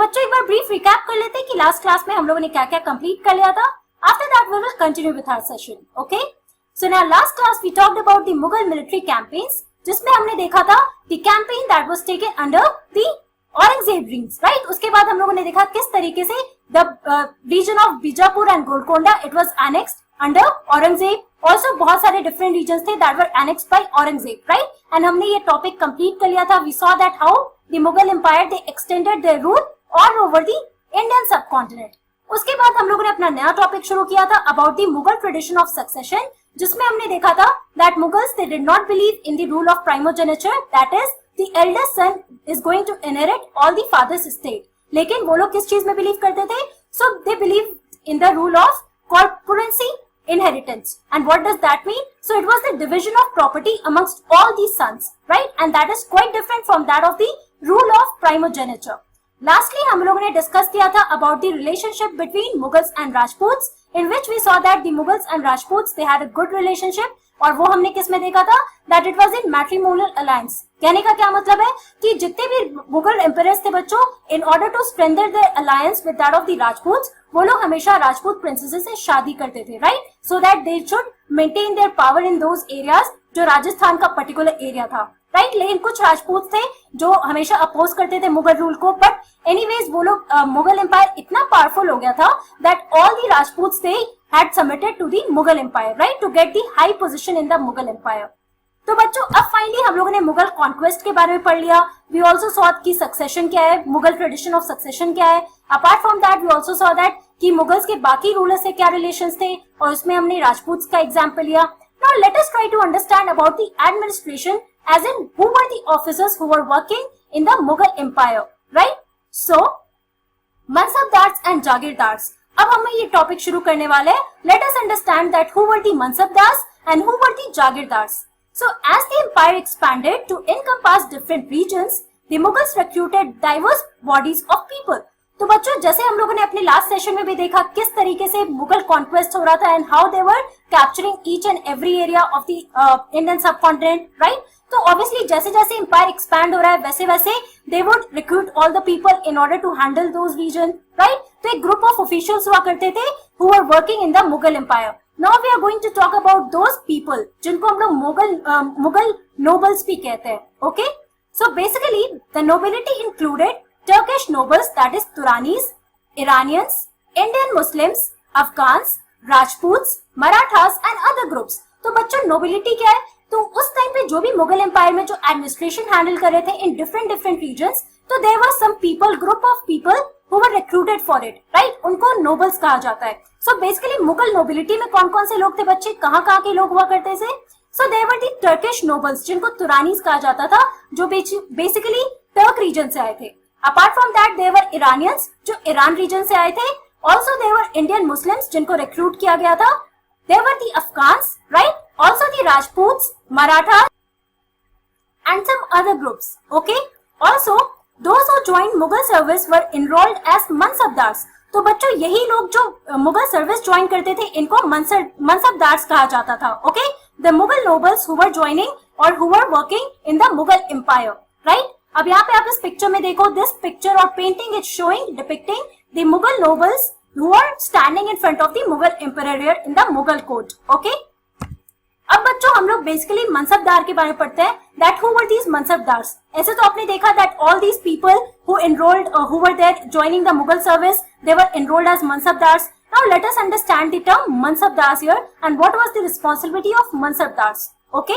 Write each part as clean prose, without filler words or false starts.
बच्चों एक बार brief recap कर लेते हैं कि लास्ट क्लास में हम लोगों ने क्या क्या कंप्लीट कर लिया था. After that we will continue with our session. Okay, so in our last class we talked about the Mughal military campaigns, जिसमें हमने देखा था the campaign that was taken under the Aurangzeb reigns, right. उसके बाद हम लोगों ने देखा किस तरीके से the region of Bijapur and Golconda it was annexed under Aurangzeb. Also बहुत सारे डिफरेंट रीजन्स थे that were annexed by Aurangzeb, right. And हमने ये टॉपिक कंप्लीट कर लिया था. We saw that how the Mughal empire they extended their rule all over the Indian subcontinent. उसके बाद हम लोगों ने अपना नया टॉपिक शुरू किया था about the Mughal tradition of succession, जिसमें हमने देखा था that Mughals they did not believe in the rule of primogeniture, that is the eldest son is going to inherit all the father's estate. लेकिन वो लोग किस चीज में बिलीव करते थे? So they believe in the rule of corporency inheritance. And what does that mean? So it was the division of property amongst all these sons, right? And that is quite different from that of the rule of primogeniture. Lastly, हम लोगों ने discuss किया था about the relationship between Mughals and Rajputs, in which we saw that the Mughals and Rajputs they had a good relationship. और वो हमने किस में देखा था? That it was in matrimonial alliance. कहने का क्या मतलब है कि जितने भी मुगल एम्परर्स थे बच्चों, in order to strengthen their alliance with that of the Rajputs, वो लोग हमेशा राजपूत प्रिंसेसेस से शादी करते थे, right, so that they should maintain their power in those areas, जो राजस्थान का पर्टिकुलर एरिया था, राइट. लेकिन कुछ राजपूत थे जो हमेशा अपोज करते थे मुगल रूल को, बट एनीवेज वो लोग मुगल एम्पायर इतना पावरफुल हो गया था that all the Rajputs they had submitted to the Mughal empire, right, to get the high position in the Mughal empire. तो बच्चों अब फाइनली हम लोगों ने मुगल कॉन्क्वेस्ट के बारे में पढ़ लिया. वी ऑल्सो सॉ कि सक्सेशन क्या है, मुगल ट्रेडिशन ऑफ सक्सेशन क्या है. Apart from that we also saw that कि मुगल्स के बाकी रूलर्स से क्या रिलेशंस थे, और उसमें हमने राजपूत्स का एग्जांपल लिया. Now let us try to understand about the administration, as in who were the officers who were working in the Mughal empire, right. So mansabdars and jagirdars, अब हम ये टॉपिक शुरू करने वाले हैं. Let us understand that who were the mansabdars and who were the jagirdars. So as the empire expanded to encompass different regions, the Mughals recruited diverse bodies of people. तो बच्चों जैसे हम लोगों ने अपने लास्ट सेशन में भी देखा किस तरीके से मुगल कॉन्क्वेस्ट हो रहा था and how they were capturing each and every area of the Indian subcontinent, right. तो ऑब्वियसली जैसे जैसे एम्पायर एक्सपैंड हो रहा है वैसे वैसे they would recruit all the people in order to handle those region, right. तो एक ग्रुप ऑफ ऑफिशियल्स हुआ करते थे who were working in the Mughal empire. Now we are going to talk about those people जिनको हम लोग Mughal nobles भी कहते हैं. Okay, so basically the nobility included Turkish nobles, that is Turanis, Iranians, Indian Muslims, Afghans, Rajputs, Marathas and other groups. तो बच्चों nobility क्या है? तो उस टाइम पे जो भी मुगल एम्पायर में जो एडमिनिस्ट्रेशन हैंडल कर रहे थे इन डिफरेंट रीजन्स, तो there were some people, group of people who were recruited for it, right? उनको नोबल्स कहा जाता है. So basically मुगल नोबिलिटी में कौन कौन से लोग थे बच्चे, कहाँ के लोग हुआ करते थे? So they were the Turkish nobles, जिनको तुरानीज कहा जाता था, जो बेसिकली टर्क रीजन से आए थे. Apart from that they were Iranians, जो ईरान रीजन से आए थे. Also they were Indian Muslims, जिनको रिक्रूट किया गया था. They were the Afghans, right? Also the Rajputs, Marathas and some other groups. Okay? Also those who joined Mughal service were enrolled as mansabdars. तो बच्चों यही लोग जो मुगल सर्विस ज्वाइन करते थे इनको मनसबदार्स कहा जाता था. Okay, the Mughal nobles who were joining और who were working in the Mughal empire, right. अब यहाँ पे आप इस पिक्चर में देखो, दिस पिक्चर और painting is showing depicting the Mughal nobles who are standing in front of the Mughal emperor in the Mughal court. Okay, अब बच्चों हम लोग बेसिकली मनसबदार के बारे में पढ़ते हैं. That who were these mansabdars. ऐसे तो आपने देखा that all these people who enrolled who were there joining the Mughal service, they were enrolled as mansabdars. Now let us understand the term mansabdars here and what was the responsibility of mansabdars. Okay,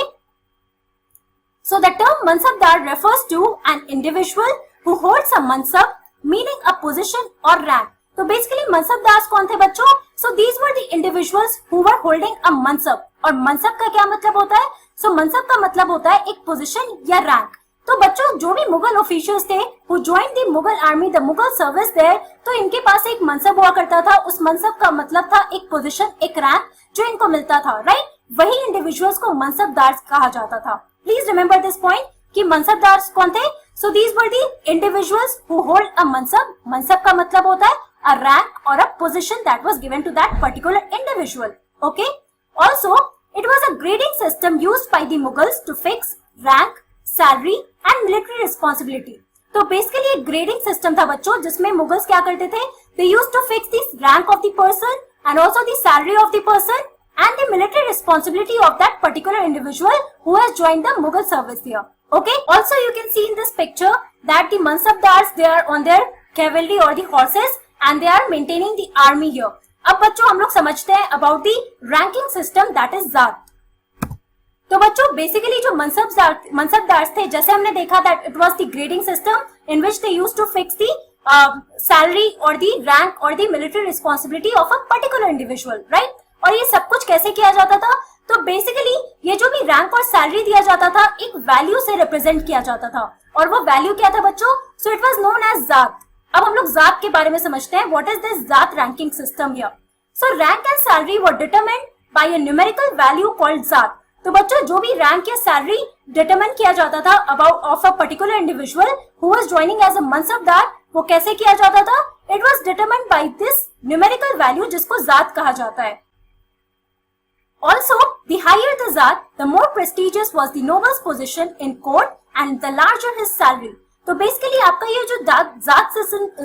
so the term mansabdar refers to an individual who holds a mansab, meaning a position or rank. तो basically mansabdars कौन थे बच्चों? So these were the individuals who were holding a mansab. और मनसब का क्या मतलब होता है? सो मनसब का मतलब होता है एक पोजीशन या रैंक. तो बच्चों जो भी मुगल ऑफिशियल्स थे who joined the Mughal army, the Mughal service there, तो इनके पास एक मनसब हुआ करता था. उस मनसब का मतलब था एक पोजीशन, एक रैंक जो इनको मिलता था, राइट. वही इंडिविजुअल्स को मनसबदार्स कहा जाता था. प्लीज रिमेंबर दिस पॉइंट कि मनसबदार्स कौन थे? So these were the individuals who hold a mansab. Mansab का मतलब होता है a rank or a position that was given to that particular individual. Okay, also it was a grading system used by the Mughals to fix rank, salary and military responsibility. तो basically एक grading system था बच्चों, जिसमें मुगल्स क्या करते थे, they used to fix the rank of the person and also the salary of the person and the military responsibility of that particular individual who has joined the Mughal service here. Okay. Also, you can see in this picture that the Mansabdars, they are on their cavalry or the horses and they are maintaining the army here. अब बच्चों हम लोग समझते हैं about the ranking system, that is जात. तो बच्चों basically जो मनसबदार थे, जैसे हमने देखा that it was the grading system in which they used to fix the salary or the rank or the military responsibility of a particular individual, right? और ये सब कुछ कैसे किया जाता था, तो बेसिकली ये जो भी रैंक और सैलरी दिया जाता था एक वैल्यू से रिप्रेजेंट किया जाता था, और वो वैल्यू क्या था बच्चों, so it was known as zat. अब हम लोग जात के बारे में समझते हैं, व्हाट इज दिस जात ranking system here. So rank and salary were determined by a numerical value called जात. तो बच्चों जो भी रैंक या सैलरी डिटरमाइन किया जाता था about of a particular individual who was joining as a mansabdar, वो कैसे किया जाता था, it was determined by this numerical value जिसको जात कहा जाता है. Also, the higher the zat, the more prestigious was the noble's position in court and the larger his salary. तो बेसिकली आपका ये जो जात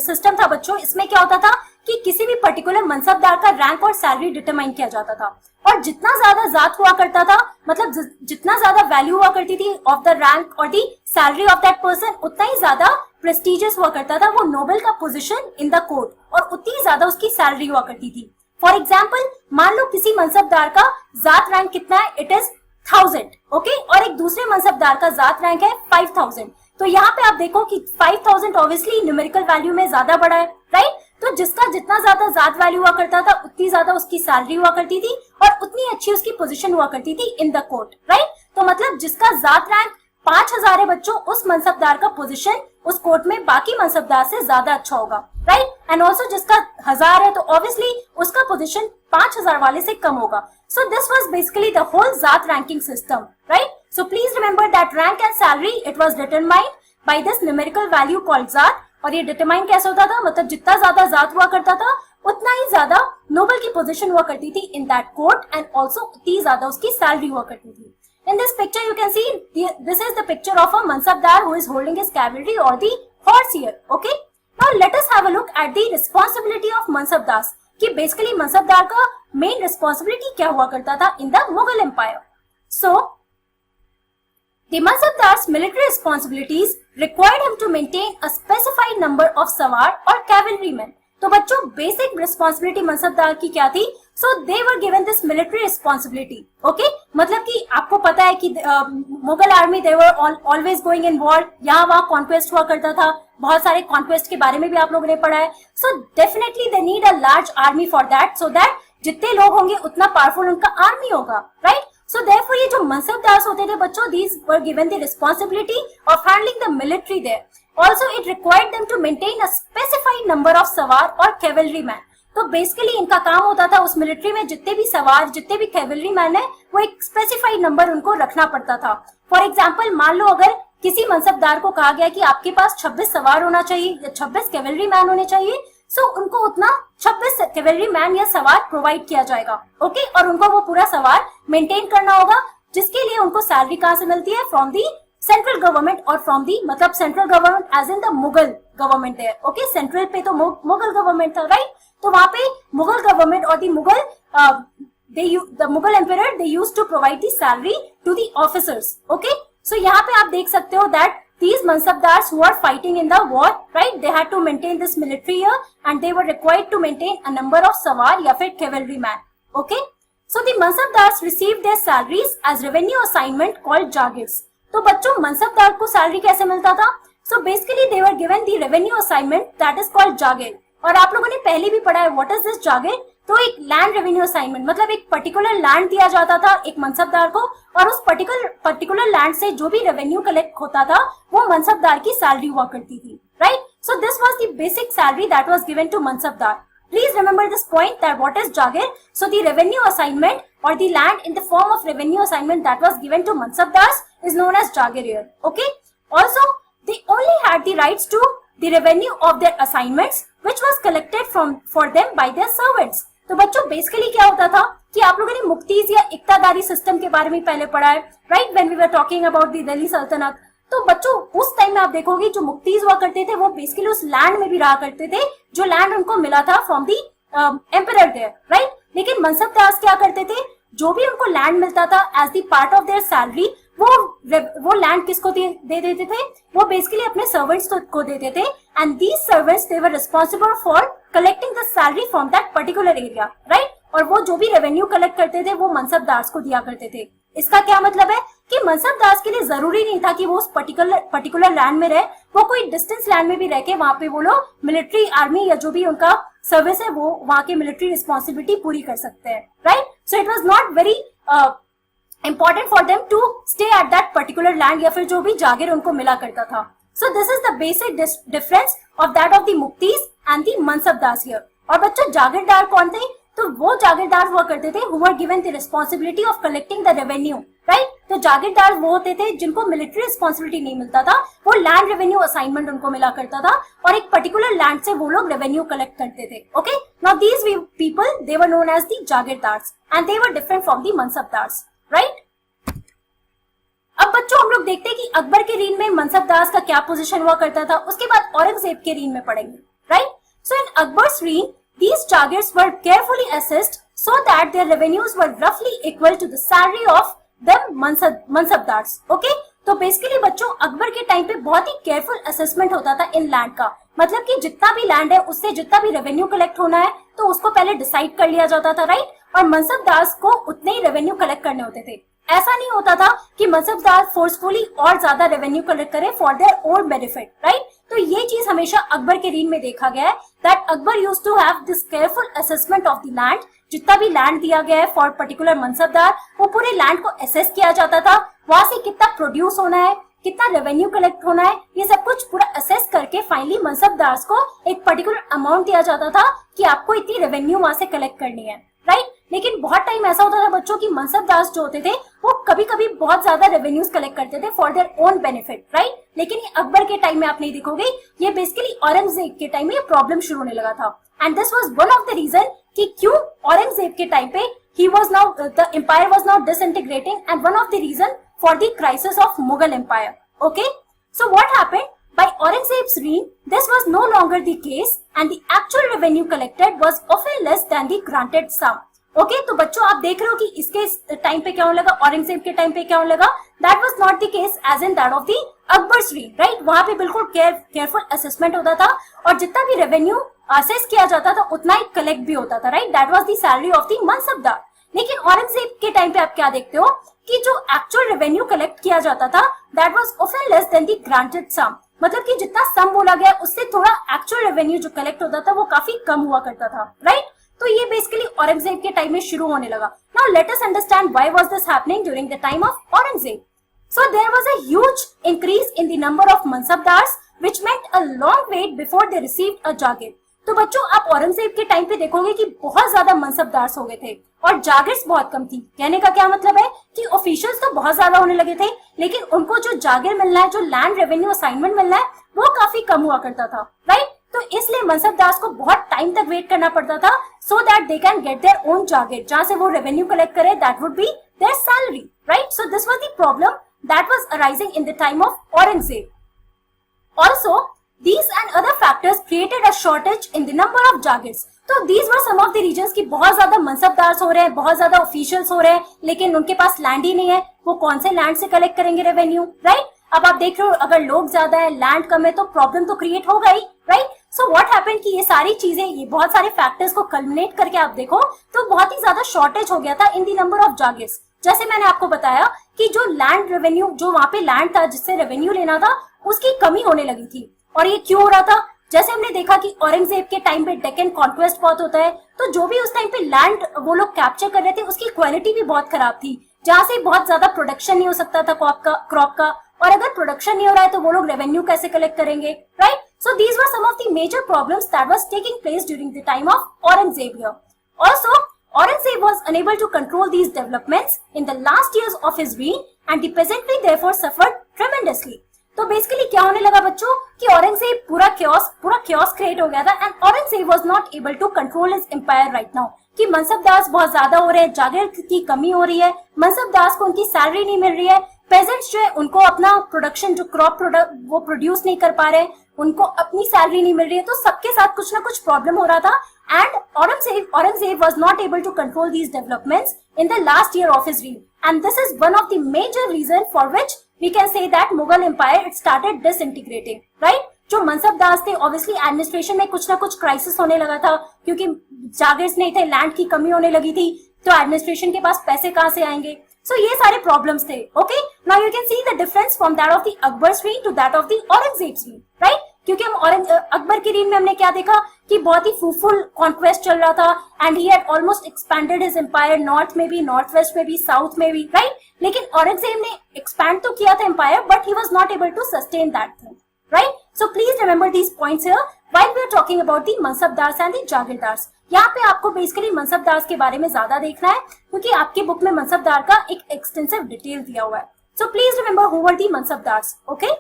सिस्टम था बच्चों, इसमें क्या होता था कि किसी भी पर्टिकुलर मनसबदार का रैंक और सैलरी डिटरमाइन किया जाता था, और जितना ज्यादा जात हुआ करता था, मतलब जितना ज्यादा वैल्यू हुआ करती थी ऑफ द रैंक और the salary of that person, उतना ही ज्यादा प्रेस्टिजियस हुआ करता था वो नोबल का पोजीशन इन द कोर्ट, और उतनी ज्यादा उसकी सैलरी हुआ करती थी. फॉर एग्जाम्पल, मान लो किसी मनसबदार का जात रैंक कितना है, इट इज 1000, ओके, और एक दूसरे मनसबदार का जात रैंक है 5000. तो यहाँ पे आप देखो कि 5000 ऑब्वियसली न्यूमेरिकल वैल्यू में ज्यादा बड़ा है, राइट? तो जिसका जितना ज्यादा जात वैल्यू हुआ करता था उतनी ज्यादा उसकी सैलरी हुआ करती थी और उतनी अच्छी उसकी पोजीशन हुआ करती थी इन द कोर्ट, राइट? तो मतलब जिसका जात रैंक 5000 है बच्चों, उस मनसबदार का पोजीशन उस कोर्ट में बाकी मनसबदार से ज्यादा अच्छा होगा, राइट? एंड ऑल्सो जिसका 1000 है तो ऑब्वियसली उसका पोजीशन 5000 वाले से कम होगा. So this was basically the whole zat ranking system, right? So please remember that rank and salary it was determined by this numerical value called zat. और ये डिटरमाइन कैसे होता था, मतलब जितना ज्यादा जात हुआ करता था उतना ही ज्यादा नोबल की पोजीशन हुआ करती थी in that court, and also उतनी ज्यादा उसकी सैलरी हुआ करती थी. In this picture you can see this is the picture of a mansabdar who is holding his cavalry or the horse here. Okay, now let us have a look at the responsibility of mansabdars, कि basically mansabdar का main responsibility क्या हुआ करता था in the Mughal Empire. So the mansabdar's military responsibilities required him to maintain a specified number of sawar or cavalrymen. तो बच्चों basic responsibility mansabdar की क्या थी, so they were given this military responsibility. Okay, मतलब कि आपको पता है कि Mughal army they were always going in war, यहाँ वहाँ कॉन्क्वेस्ट हुआ करता था, बहुत सारे कॉन्क्वेस्ट के बारे में भी आप लोगों ने पढ़ा है. So definitely they need a large army for that, so that जितने लोग होंगे उतना पावरफुल उनका आर्मी होगा, राइट? सो देयरफॉर ये जो मनसबदार होते थे बच्चों, these were given the responsibility of handling the military there. Also, it required them to maintain a specified number of सवार और cavalrymen. तो बेसिकली इनका काम होता था उस मिलिट्री में जितने भी सवार, जितने भी कैवलरीमैन है, वो एक स्पेसिफाइड नंबर उनको रखना पड़ता था. फॉर एग्जाम्पल, मान लो अगर किसी मनसबदार को कहा गया कि आपके पास 26 सवार होना चाहिए या 26 कैवलरीमैन होने चाहिए, सो उनको उतना 26 कैवलरीमैन या सवार प्रोवाइड किया जाएगा, ओके, और उनको वो पूरा सवार मेंटेन करना होगा, जिसके लिए उनको सैलरी कहाँ से मिलती है, फ्रॉम दी सेंट्रल गवर्नमेंट और फ्रॉम दी, मतलब central government as in the Mughal government है, ओके, सेंट्रल पे तो मुगल गवर्नमेंट था, राइट? तो वहां पे मुगल गवर्नमेंट और the Mughal emperor they used to provide the salary to the officers, okay. So यहाँ पे आप देख सकते हो that these mansabdars who are fighting in the war, right, they had to maintain this military here and they were required to maintain a number of sawar या फिर cavalryman, okay. So the mansabdars received their salaries as revenue assignment called jagirs. तो बच्चों मनसबदार को salary कैसे मिलता था, so basically they were given the revenue assignment that is called जागिर. और आप लोगों ने पहले भी पढ़ा है व्हाट इज दिस जागिर. तो एक लैंड रेवेन्यू असाइनमेंट, मतलब एक पर्टिकुलर लैंड दिया जाता था एक मनसबदार को, और उस पर्टिकुलर लैंड से जो भी रेवेन्यू कलेक्ट होता था वो मनसबदार की सैलरी हुआ करती थी, right? So this was the basic salary that was given to mansabdar. Please remember this point that what is Jagir? So the revenue assignment or the land in the form of revenue assignment that was given to Mansabdars is known as Jagir here. Okay. Also, they only had the rights to the revenue of their assignments, which was collected for them by their servants. तो बच्चों basically क्या होता था कि आप लोगों ने मुक्तीज या इक्तादारी सिस्टम के बारे में पहले पढ़ा है, right? When we were talking about the Delhi सल्तनत. तो बच्चों उस टाइम में आप देखोगे जो मुक्तीज हुआ करते थे वो बेसिकली उस लैंड में भी रहा करते थे जो लैंड उनको मिला था from the emperor there, right. लेकिन मनसबदार क्या करते थे, जो भी उनको लैंड मिलता था as the part of their salary, वो लैंड किसको दे देते थे, वो बेसिकली अपने सर्वेंट्स को देते थे। And these servants they were responsible for collecting the salary from that particular area, right. और वो जो भी रेवेन्यू कलेक्ट करते थे वो मनसबदार को दिया करते थे। इसका क्या मतलब है कि मनसबदार के लिए जरूरी नहीं था कि वो उस पर्टिकुलर लैंड में रहे, वो कोई डिस्टेंस लैंड में भी रह के वहां पे वो लोग मिलिट्री आर्मी या जो भी उनका सर्विस है वो वहां के मिलिट्री रिस्पॉन्सिबिलिटी पूरी कर सकते हैं, right. So it was not very important for them to stay at that particular land या फिर जो भी जागीर उनको मिला करता था। So this is the basic difference of that of the muktis and the mansabdars here। और बच्चों जागीरदार कौन थे, तो वो जागीरदार हुआ करते थे who were given the responsibility of collecting the revenue, right। तो जागीरदार वो होते थे जिनको मिलिट्री रिस्पॉन्सिबिलिटी नहीं मिलता था, वो लैंड रेवेन्यू असाइनमेंट उनको मिला करता था और एक पर्टिकुलर लैंड से वो लोग रेवेन्यू कलेक्ट करते थे। Okay, now these people they were known as the jagirdars and they were different from the mansabdars, right. अब बच्चों हम लोग देखते हैं कि अकबर के रीन में मनसबदार का क्या पोजीशन हुआ करता था, उसके बाद औरंगजेब के रीन में पढ़ेंगे, right. So in Akbar's reign these jagirs were carefully assessed so that their revenues were roughly equal to the salary of the mansabdars, okay। तो बेसिकली बच्चों अकबर के टाइम पे बहुत ही केयरफुल असेसमेंट होता था इन लैंड का, मतलब कि जितना भी लैंड है उससे जितना भी रेवेन्यू कलेक्ट होना है तो उसको पहले डिसाइड कर लिया जाता था, राइट। और मनसबदार को उतने ही रेवेन्यू कलेक्ट करने होते थे। ऐसा नहीं होता था कि मनसबदार फोर्सफुली और ज्यादा रेवेन्यू कलेक्ट करे for their own benefit, right. तो ये चीज हमेशा अकबर के रीन में देखा गया है that Akbar used to have this careful assessment of the land. जितना भी लैंड दिया गया है फॉर पर्टिकुलर मनसबदार, वो पूरे लैंड को असेस किया जाता था, वहां से कितना प्रोड्यूस होना है, कितना रेवेन्यू कलेक्ट होना है, ये सब कुछ पूरा असेस करके फाइनली मनसबदार को एक पर्टिकुलर अमाउंट दिया जाता था कि आपको इतनी रेवेन्यू वहां से कलेक्ट करनी है, राइट। लेकिन बहुत टाइम ऐसा होता था बच्चों की मनसबदार जो होते थे वो कभी कभी बहुत ज्यादा रेवेन्यूज कलेक्ट करते थे for their own benefit, right. लेकिन ये अकबर के टाइम में आप नहीं देखोगे, ये बेसिकली औरंगजेब के टाइम में ये प्रॉब्लम शुरू होने लगा था। And this was one of the region कि क्यों औरंगजेब के टाइम पे he was now the empire was now disintegrating and one of the reason for the crisis of Mughal empire, okay। So what happened by Aurangzeb's reign, this was no longer the case and the actual revenue collected was often less than the granted sum, okay. तो बच्चों आप देख रहे हो कि इसके time पे क्या होने लगा, औरंगजेब के टाइम पे क्या होने लगा, that was not the case as in that of the Akbar's reign, right. वहां पे बिल्कुल केयरफुल असेसमेंट होता था और जितना भी रेवेन्यू असेस किया जाता था उतना ही कलेक्ट भी होता था, right. That was the salary of the mansabdar. लेकिन औरंगजेब के टाइम पे आप क्या देखते हो कि जो एक्चुअल रेवेन्यू कलेक्ट किया जाता था that was often less than the granted sum, मतलब कि जितना सम बोला गया उससे थोड़ा एक्चुअल रेवेन्यू जो कलेक्ट होता था वो काफी कम हुआ करता था, राइट। तो ये बेसिकली औरंगजेब के टाइम में शुरू होने लगा। Now let us understand why was this happening during the time of Aurangzeb. So there was a huge increase in the number of mansabdars which meant a long wait before they received a jagir. तो बच्चों आप औरंगजेब के time पे देखोगे कि बहुत ज्यादा मनसबदार्स हो गए थे और जागीर्स बहुत कम थी। कहने का क्या मतलब है कि ऑफिशियल्स तो बहुत ज्यादा होने लगे थे लेकिन उनको जो जागीर मिलना है, जो लैंड रेवेन्यू असाइनमेंट मिलना है वो काफी कम हुआ करता था, राइट। तो इसलिए मनसबदार को बहुत टाइम तक वेट करना पड़ता था so that they can get their own jagir, जहां से वो रेवेन्यू कलेक्ट करे, that would be their salary, right. So this was the problem that was arising in the time of Aurangzeb. Also these and other factors created a shortage in the number of jagirs। तो these were some of the regions की बहुत ज्यादा मनसबदार हो रहे हैं, बहुत ज्यादा officials हो रहे हैं लेकिन उनके पास लैंड ही नहीं है, वो कौन से लैंड से कलेक्ट करेंगे रेवेन्यू, राइट। अब आप देख रहे हो अगर लोग ज्यादा है, लैंड कम है तो प्रॉब्लम तो क्रिएट होगा ही, राइट। सो व्हाट हैपेंड कि ये सारी चीजें, ये बहुत सारे फैक्टर्स को कल्मिनेट करके आप देखो तो बहुत ही ज्यादा शॉर्टेज हो गया था इन द नंबर ऑफ जागिर्स। जैसे मैंने आपको बताया कि जो लैंड रेवेन्यू, जो वहां पे लैंड था जिससे रेवेन्यू लेना था, उसकी कमी होने लगी थी। और ये क्यों हो रहा था, जैसे हमने देखा कि औरंगजेब के टाइम पे डेक्कन कॉन्क्वेस्ट बहुत होता है, तो जो भी उस टाइम पे लैंड वो लोग कैप्चर कर रहे थे उसकी क्वालिटी भी बहुत खराब थी, जहां से बहुत ज्यादा प्रोडक्शन नहीं हो सकता था क्रॉप का, और अगर प्रोडक्शन नहीं हो रहा है तो वो लोग रेवेन्यू कैसे कलेक्ट करेंगे, right. So these were some of the major problems that was taking place during the time of Aurangzeb here. Also, Aurangzeb was unable to control these developments in the last years of his reign and the peasantry therefore suffered tremendously। तो basically क्या होने लगा बच्चों कि औरंगजेब पूरा chaos create हो गया था and Aurangzeb was not able to control his empire right now, कि मनसबदार बहुत ज्यादा हो रहे हैं, जागीर की कमी हो रही है, मनसबदार को उनकी सैलरी नहीं मिल रही है, पेजेंट्स जो है उनको अपना प्रोडक्शन जो क्रॉप प्रोडक्ट वो प्रोड्यूस नहीं कर पा रहे, उनको अपनी सैलरी नहीं मिल रही है, तो सबके साथ कुछ ना कुछ प्रॉब्लम हो रहा था. And Aurangzeb was not able to control these developments in the last year of his reign, and this is one of the major reason for which we can say that Mughal Empire it started disintegrating, right? जो मनसबदार थे obviously administration में कुछ ना कुछ crisis होने लगा था, क्योंकि जागीर्स नहीं थे, लैंड की कमी होने लगी थी, तो एडमिनिस्ट्रेशन के पास पैसे कहां से आएंगे. So ये सारे प्रॉब्लम्स थे. Okay, now you can see the difference from that of the Akbar's reign to that of the Aurangzeb's reign, right? क्योंकि हम अकबर की reign में हमने क्या देखा कि बहुत ही फ्रूटफुल कॉन्क्वेस्ट चल रहा था, and he had almost expanded his empire, north में भी, नॉर्थ वेस्ट में भी, साउथ में भी, राइट? लेकिन औरंगजेब ने एक्सपैंड तो किया था empire, but he was not able to sustain that thing, right? So please remember these points here while we are talking about the Mansabdars and the Jagirdars. यहाँ पे आपको बेसिकली मनसबदार के बारे में ज्यादा देखना है, क्योंकि आपकी बुक में मनसबदार का एक एक्सटेंसिव डिटेल दिया हुआ है. So please remember who were the mansabdars. Okay,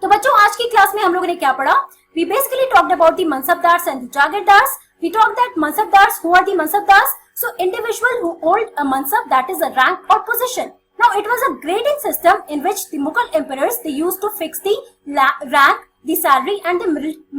तो बच्चों आज की क्लास में हम लोगों ने क्या पढ़ा? We basically talked about the mansabdars and the jagirdars. We talk that mansabdars, who are the mansabdars? So individual who hold a mansab, that is a rank or position. Now it was a grading system in which the Mughal emperors they used to fix the rank, the salary and the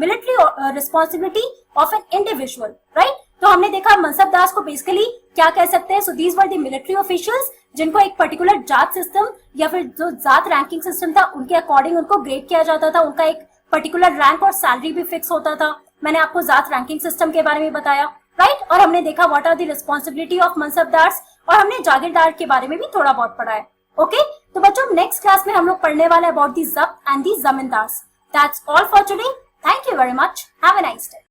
military responsibility of an individual, right? तो हमने देखा मनसबदार को basically क्या कह सकते हैं. सो these were the military officials जिनको एक पर्टिकुलर जात सिस्टम या फिर जो जात रैंकिंग सिस्टम था उनके अकॉर्डिंग उनको ग्रेड किया जाता था, उनका एक पर्टिकुलर रैंक और सैलरी भी फिक्स होता था. मैंने आपको जात रैंकिंग सिस्टम के बारे में बताया, राइट? और हमने देखा what are the responsibility of mansabdars, और हमने जागीरदार के बारे में भी थोड़ा बहुत पढ़ा है. ओके, तो बच्चों नेक्स्ट क्लास में हम लोग पढ़ने वाले अबाउट दी जब्त and the zamindars. That's all for today. Thank you very much. Have a nice day.